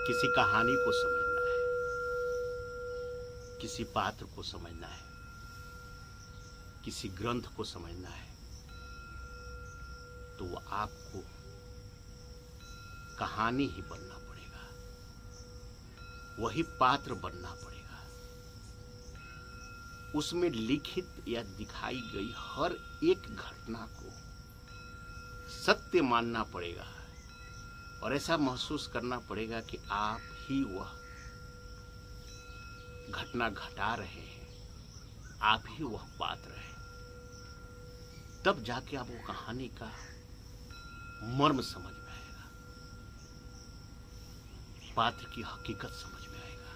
किसी कहानी को समझना है, किसी पात्र को समझना है, किसी ग्रंथ को समझना है, तो वो आपको कहानी ही बनना पड़ेगा, वही पात्र बनना पड़ेगा। उसमें लिखित या दिखाई गई हर एक घटना को सत्य मानना पड़ेगा और ऐसा महसूस करना पड़ेगा कि आप ही वह घटना घटा रहे हैं, आप ही वह पात्र हैं। तब जाके आप वो कहानी का मर्म समझ में आएगा, पात्र की हकीकत समझ में आएगा।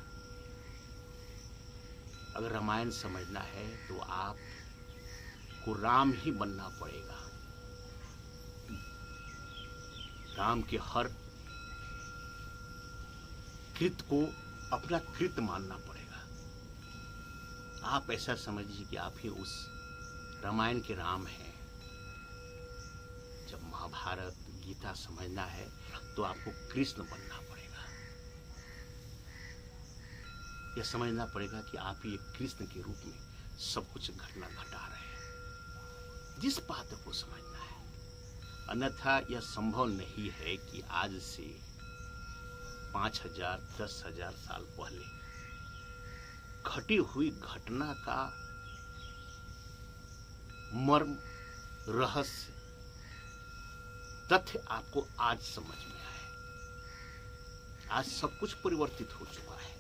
अगर रामायण समझना है तो आपको राम ही बनना पड़ेगा। राम के हर कृत को अपना कृत मानना पड़ेगा। आप ऐसा समझिए कि आप ही उस रामायण के राम हैं। जब महाभारत गीता समझना है तो आपको कृष्ण बनना पड़ेगा। यह समझना पड़ेगा कि आप ही एक कृष्ण के रूप में सब कुछ घटना घटा रहे हैं। जिस पात्र को समझना है, अन्यथा यह संभव नहीं है कि आज से 5000 10,000 साल पहले घटी हुई घटना का मर्म, रहस्य, तथ्य आपको आज समझ में आए। आज सब कुछ परिवर्तित हो चुका है।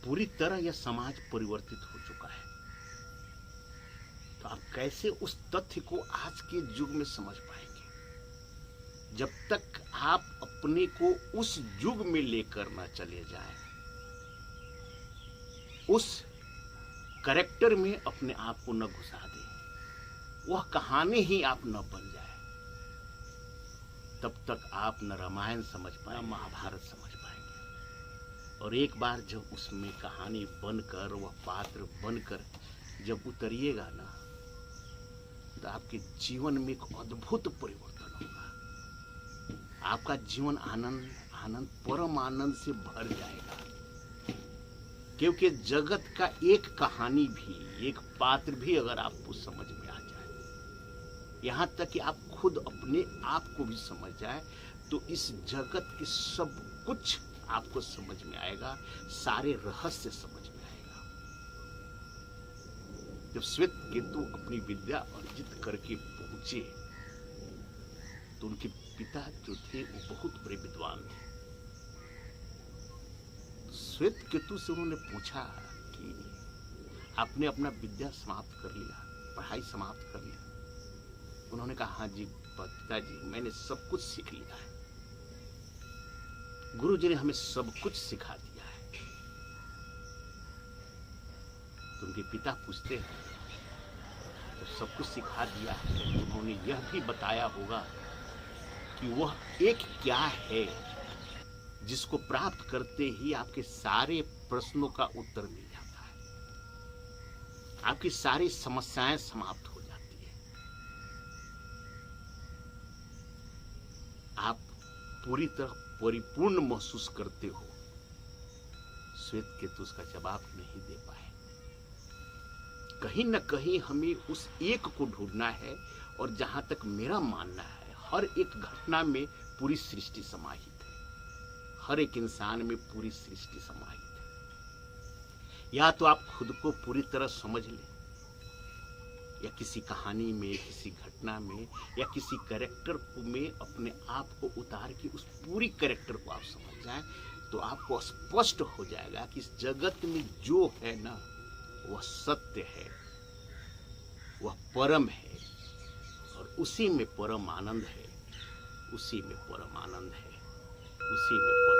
पूरी तरह यह समाज परिवर्तित हो चुका है। तो आप कैसे उस तथ्य को आज के युग में समझ पाएंगे? जब तक आप अपने को उस युग में लेकर न चले जाएं, उस कैरेक्टर में अपने आप को न घुसा दें, वह कहानी ही आप न बन जाए, तब तक आप न रामायण समझ पाए, महाभारत समझ पाएंगे। और एक बार जब उसमें कहानी बनकर, वह पात्र बनकर जब उतरिएगा ना, तो आपके जीवन में एक अद्भुत परिवर्तन होगा। आपका जीवन आनंद आनंद परम आनंद से भर जाएगा। क्योंकि जगत का एक कहानी भी, एक पात्र भी अगर आपको समझ में आ जाए, यहाँ तक कि आप खुद अपने आप को भी समझ जाए, तो इस जगत के सब कुछ आपको समझ में आएगा, सारे रहस्य समझ में आएगा। जब श्वेत केतु अपनी विद्या अर्जित करके पहुंचे तो उनके पिता जो थे वो बहुत बड़े विद्वान थे। श्वेत केतु से उन्होंने पूछा कि आपने अपना विद्या समाप्त कर लिया, पढ़ाई समाप्त कर लिया? उन्होंने कहा, हाँ जी पिताजी, मैंने सब कुछ सीख लिया है। गुरु जी ने हमें सब कुछ सिखा दिया है। तो उनके पिता पूछते हैं, तो सब कुछ सिखा दिया है, उन्होंने यह भी बताया होगा कि वह एक क्या है जिसको प्राप्त करते ही आपके सारे प्रश्नों का उत्तर मिल जाता है, आपकी सारी समस्याएं समाप्त हो जाती है, आप पूरी तरह परिपूर्ण महसूस करते हो। श्वेत केतु उसका जवाब नहीं दे पाए। कहीं न कहीं हमें उस एक को ढूंढना है, और जहां तक मेरा मानना है, हर एक घटना में पूरी सृष्टि समाहित है, हर एक इंसान में पूरी सृष्टि समाहित है। या तो आप खुद को पूरी तरह समझ लें, या किसी कहानी में, किसी घटना में, या किसी कैरेक्टर में अपने आप को उतार के उस पूरी कैरेक्टर को आप समझ जाएं, तो आपको स्पष्ट हो जाएगा कि इस जगत में जो है ना, वह सत्य है, वह परम है, और उसी में परम आनंद है, उसी में परम आनंद है, उसी में परम